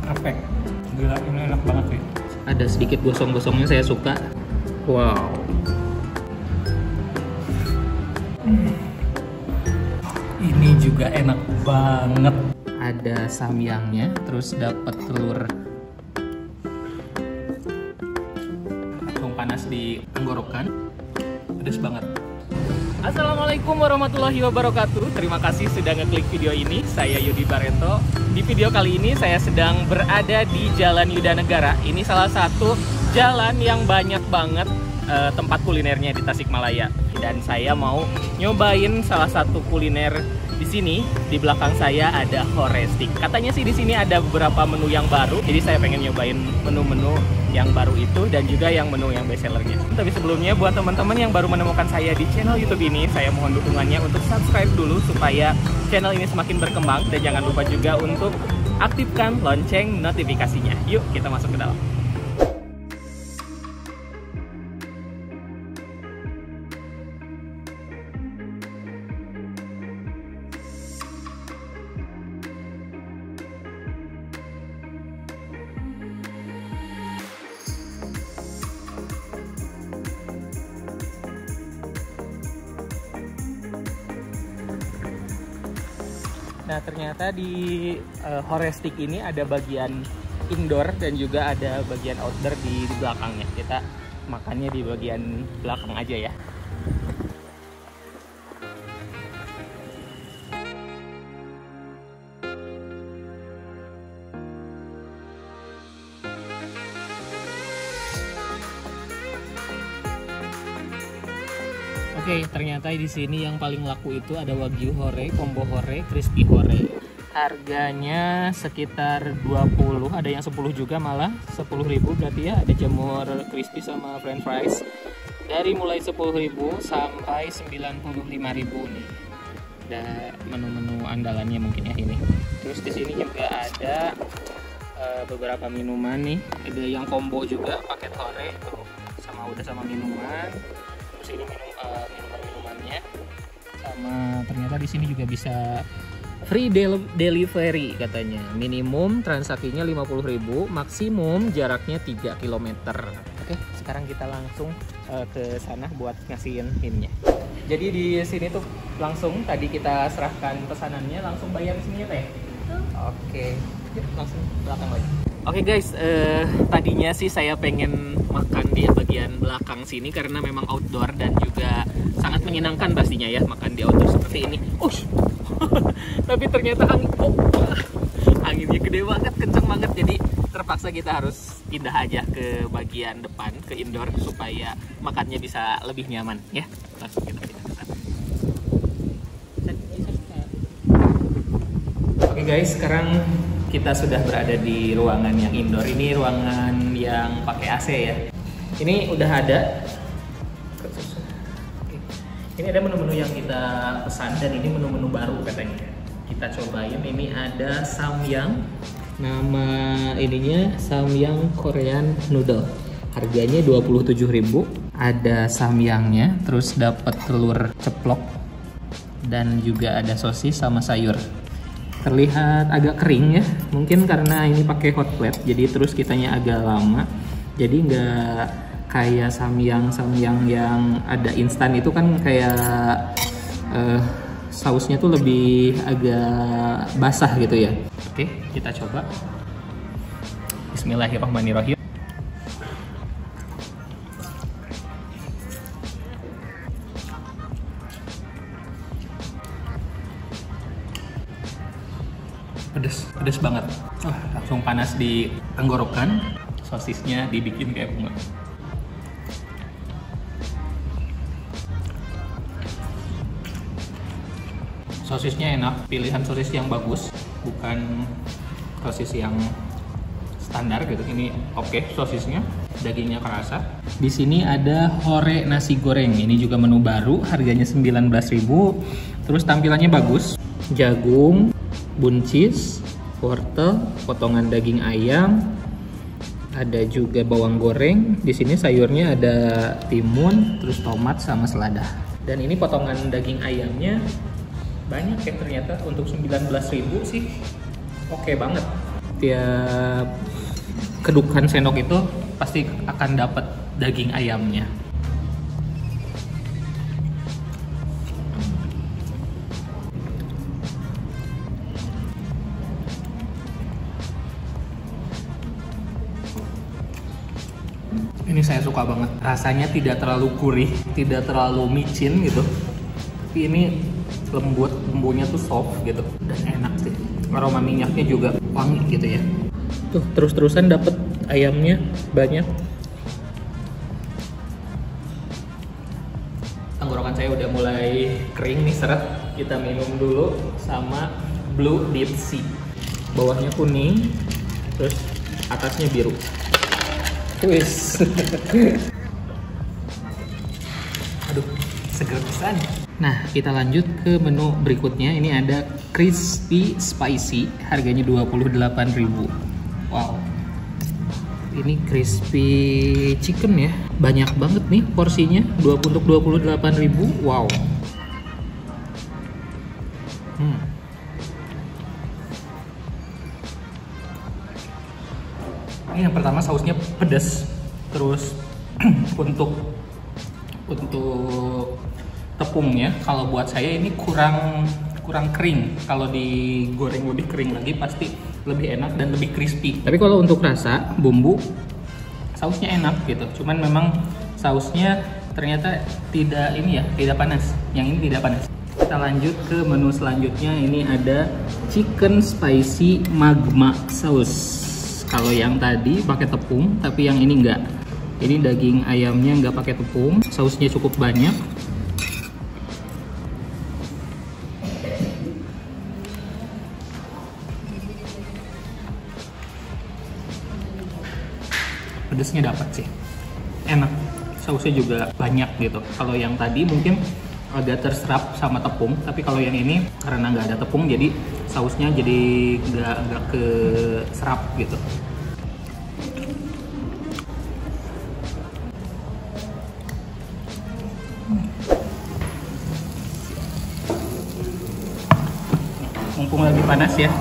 Perfect. Gila, ini enak banget sih. Ada sedikit gosong-gosongnya, saya suka. Wow. Ini juga enak banget. Ada samyangnya, terus dapat telur. Langsung panas di tenggorokan. Pedes banget. Assalamualaikum warahmatullahi wabarakatuh. Terima kasih sudah ngeklik video ini. Saya Yudi Barento. Di video kali ini saya sedang berada di Jalan Yudanegara. Ini salah satu jalan yang banyak banget tempat kulinernya di Tasikmalaya. Dan saya mau nyobain salah satu kuliner di sini. Di belakang saya ada Horestik. Katanya sih di sini ada beberapa menu yang baru. Jadi saya pengen nyobain menu-menu yang baru itu dan juga yang menu yang best sellernya. Tapi sebelumnya buat teman-teman yang baru menemukan saya di channel YouTube ini, saya mohon dukungannya untuk subscribe dulu supaya channel ini semakin berkembang, dan jangan lupa juga untuk aktifkan lonceng notifikasinya. Yuk kita masuk ke dalam. Nah, ternyata di Horestik ini ada bagian indoor dan juga ada bagian outdoor di belakangnya. Kita makannya di bagian belakang aja ya. Oke, ternyata di sini yang paling laku itu ada Wagyu Hore, Combo Hore, Crispy Hore. Harganya sekitar 20, ada yang 10 juga malah. 10.000 berarti ya, ada jamur crispy sama french fries. Dari mulai 10.000 sampai 95.000 nih. Ada menu-menu andalannya mungkin ya ini. Terus di sini juga ada beberapa minuman nih. Ada yang combo juga, paket Hore tuh, sama minuman. Terus ini minuman-minumannya, sama ternyata di sini juga bisa free delivery katanya. Minimum transaksinya 50.000, maksimum jaraknya 3 km. Oke, sekarang kita langsung ke sana buat ngasihin himnya. Jadi di sini tuh langsung tadi kita serahkan pesanannya, langsung bayar di sini ya Teh? Oke, yuk langsung belakang lagi. Oke guys, tadinya sih saya pengen makan di bagian belakang sini karena memang outdoor dan juga sangat menyenangkan pastinya ya makan di outdoor seperti ini. Tapi ternyata anginnya gede banget, kenceng banget, jadi terpaksa kita harus pindah aja ke bagian depan, ke indoor supaya makannya bisa lebih nyaman ya. Langsung kita pindah ke sana. Oke guys, sekarang kita sudah berada di ruangan yang indoor. Ini ruangan yang pakai AC ya. Ini udah ada. Ini ada menu-menu yang kita pesan dan ini menu-menu baru katanya. Kita cobain. Ini ada samyang. Nama ininya samyang Korean noodle. Harganya 27.000. Ada samyangnya, terus dapat telur ceplok dan juga ada sosis sama sayur. Terlihat agak kering ya, mungkin karena ini pakai hot plate, jadi terus kitanya agak lama, jadi nggak kayak samyang yang ada instan itu kan kayak sausnya tuh lebih agak basah gitu ya. Oke, kita coba. Bismillahirrahmanirrahim. Pedes banget. Langsung panas di tenggorokan. Sosisnya dibikin kayak bunga. Sosisnya enak, pilihan sosis yang bagus, bukan sosis yang standar gitu. Ini oke sosisnya, dagingnya kerasa. Di sini ada Hore nasi goreng. Ini juga menu baru, harganya 19.000. Terus tampilannya bagus. Jagung, buncis, wortel, potongan daging ayam, ada juga bawang goreng. Di sini sayurnya ada timun, terus tomat sama selada. Dan ini potongan daging ayamnya banyak ya ternyata untuk 19.000 sih. Oke banget. Tiap kedukan sendok itu pasti akan dapat daging ayamnya. Ini saya suka banget. Rasanya tidak terlalu gurih, tidak terlalu micin gitu. Tapi ini lembut, bumbunya tuh soft gitu dan enak sih. Aroma minyaknya juga wangi gitu ya. Tuh terus-terusan dapet ayamnya banyak. Tenggorokan saya udah mulai kering nih, seret. Kita minum dulu sama Blue Deep Sea. Bawahnya kuning, terus atasnya biru. Wis. Aduh, seger pisan. Nah, kita lanjut ke menu berikutnya. Ini ada crispy spicy, harganya 28.000. Wow. Ini crispy chicken ya. Banyak banget nih porsinya, untuk 28.000. Wow. Ini yang pertama sausnya pedas, terus untuk tepungnya kalau buat saya ini kurang kering. Kalau digoreng lebih kering lagi pasti lebih enak dan lebih crispy. Tapi kalau untuk rasa bumbu sausnya enak gitu. Cuman memang sausnya ternyata tidak panas. Yang ini tidak panas. Kita lanjut ke menu selanjutnya. Ini ada chicken spicy magma sauce. Kalau yang tadi pakai tepung, tapi yang ini enggak. Ini daging ayamnya enggak pakai tepung, sausnya cukup banyak. Pedesnya dapat sih, enak. Sausnya juga banyak gitu. Kalau yang tadi mungkin agak terserap sama tepung, tapi kalau yang ini karena nggak ada tepung, jadi sausnya jadi nggak keserap gitu. Mumpung lagi panas ya,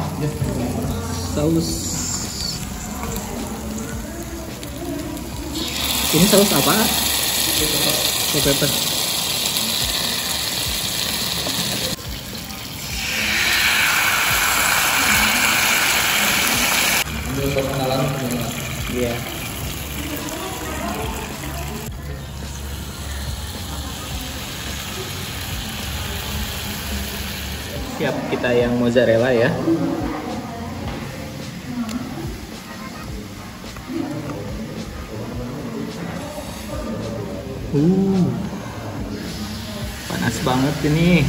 saus. Ini saus apa? Hot pepper. Iya. Siap, kita yang mozzarella ya. Panas banget ini.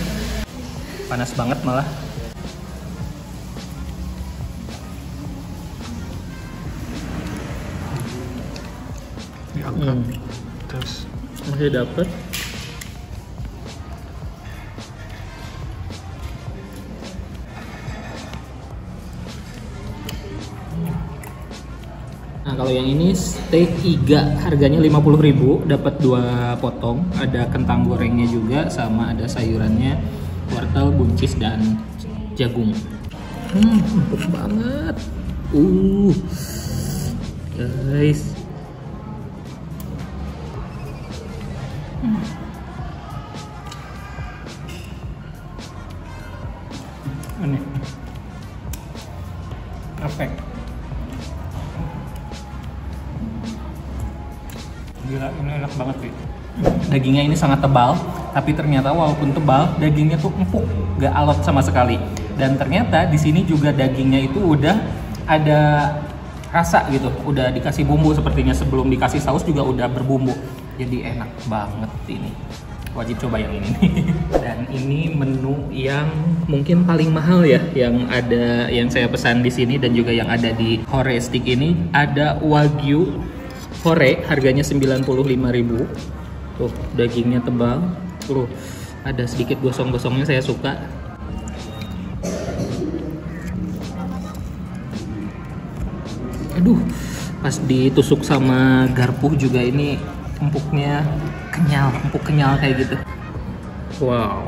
Panas banget malah. Terus masih dapet. Nah, kalau yang ini steak iga, harganya 50.000, dapat 2 potong. Ada kentang gorengnya juga, sama ada sayurannya, wortel, buncis, dan jagung. Empuk banget. Guys. Ini perfect. Gila, ini enak banget sih. Dagingnya ini sangat tebal, tapi ternyata walaupun tebal, dagingnya tuh empuk, gak alot sama sekali. Dan ternyata di sini juga dagingnya itu udah ada rasa gitu, udah dikasih bumbu sepertinya, sebelum dikasih saus juga udah berbumbu. Jadi enak banget ini. Wajib coba yang ini nih. Dan ini menu yang mungkin paling mahal ya, yang saya pesan di sini dan juga yang ada di Hore Steak ini. Ada Wagyu Hore, harganya 95.000. Tuh, dagingnya tebal. Tuh, ada sedikit gosong-gosongnya, saya suka. Aduh, pas ditusuk sama garpu juga ini empuknya kenyal, empuk kenyal kayak gitu. Wow.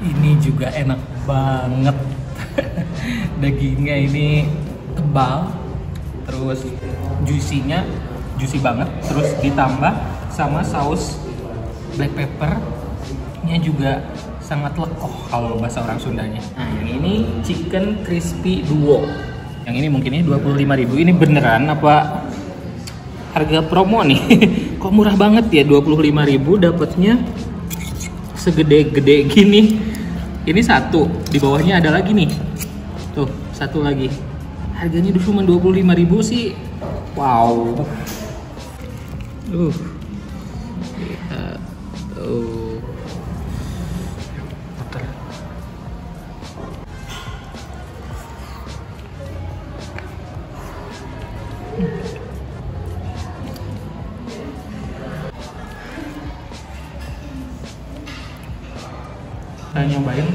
Ini juga enak banget. Dagingnya ini tebal, terus juicy banget, terus ditambah sama saus black pepper-nya juga sangat lekoh kalau bahasa orang Sundanya. Nah, yang ini chicken crispy duo. Yang ini mungkinnya 25.000. Ini beneran apa harga promo nih? Kok murah banget ya, 25.000 dapatnya segede-gede gini. Ini satu, di bawahnya ada lagi nih. Tuh, satu lagi. Harganya cuma 25.000 sih. Wow. Lihat. Muter. Saya nyobain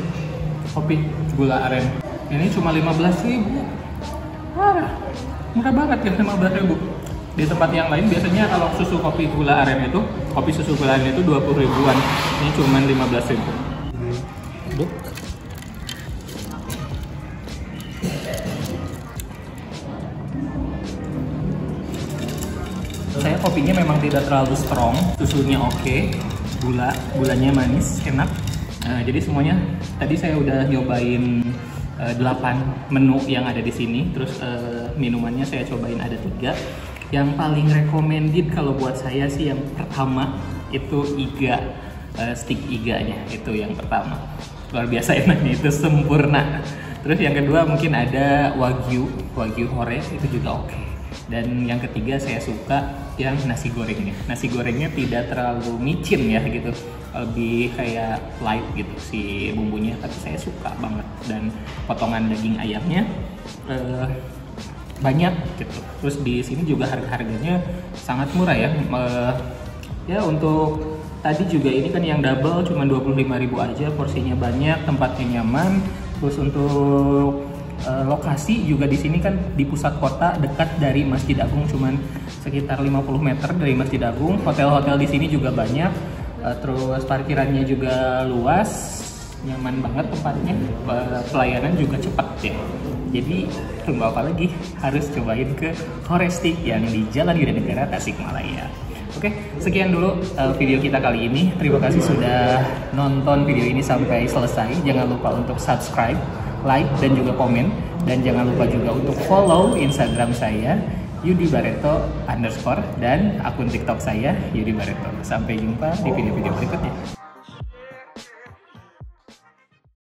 kopi gula aren. Ini cuma 15.000. Murah banget ya, 15.000. Di tempat yang lain biasanya kalau susu kopi gula aren itu, kopi susu gula aren itu 20 ribuan. Ini cuma 15.000. Duk. Saya kopinya memang tidak terlalu strong, susunya oke, gulanya manis, enak. Jadi semuanya tadi saya udah nyobain 8 menu yang ada di sini, terus minumannya saya cobain ada 3. Yang paling recommended kalau buat saya sih yang pertama itu iga, stick iganya itu yang pertama. Luar biasa enaknya, itu sempurna. Terus yang kedua mungkin ada wagyu hore, itu juga oke. Dan yang ketiga saya suka yang nasi gorengnya. Nasi gorengnya tidak terlalu micin ya gitu, lebih kayak light gitu si bumbunya, tapi saya suka banget. Dan potongan daging ayamnya banyak gitu. Terus di sini juga harganya sangat murah ya. Ya untuk tadi juga ini kan yang double cuma 25.000 aja, porsinya banyak, tempatnya nyaman. Terus untuk lokasi juga di sini kan di pusat kota, dekat dari Masjid Agung, cuman sekitar 50 meter dari Masjid Agung. Hotel-hotel di sini juga banyak. Terus parkirannya juga luas, nyaman banget tempatnya. Pelayanan juga cepat ya. Jadi tunggu apa lagi? Harus cobain ke Horestick yang di Jalan Yudanegara, Tasikmalaya. Oke, sekian dulu video kita kali ini. Terima kasih sudah nonton video ini sampai selesai. Jangan lupa untuk subscribe, like, dan juga komen. Dan jangan lupa juga untuk follow Instagram saya Yudi Barreto _ dan akun TikTok saya Yudi Barreto. Sampai jumpa di video-video berikutnya.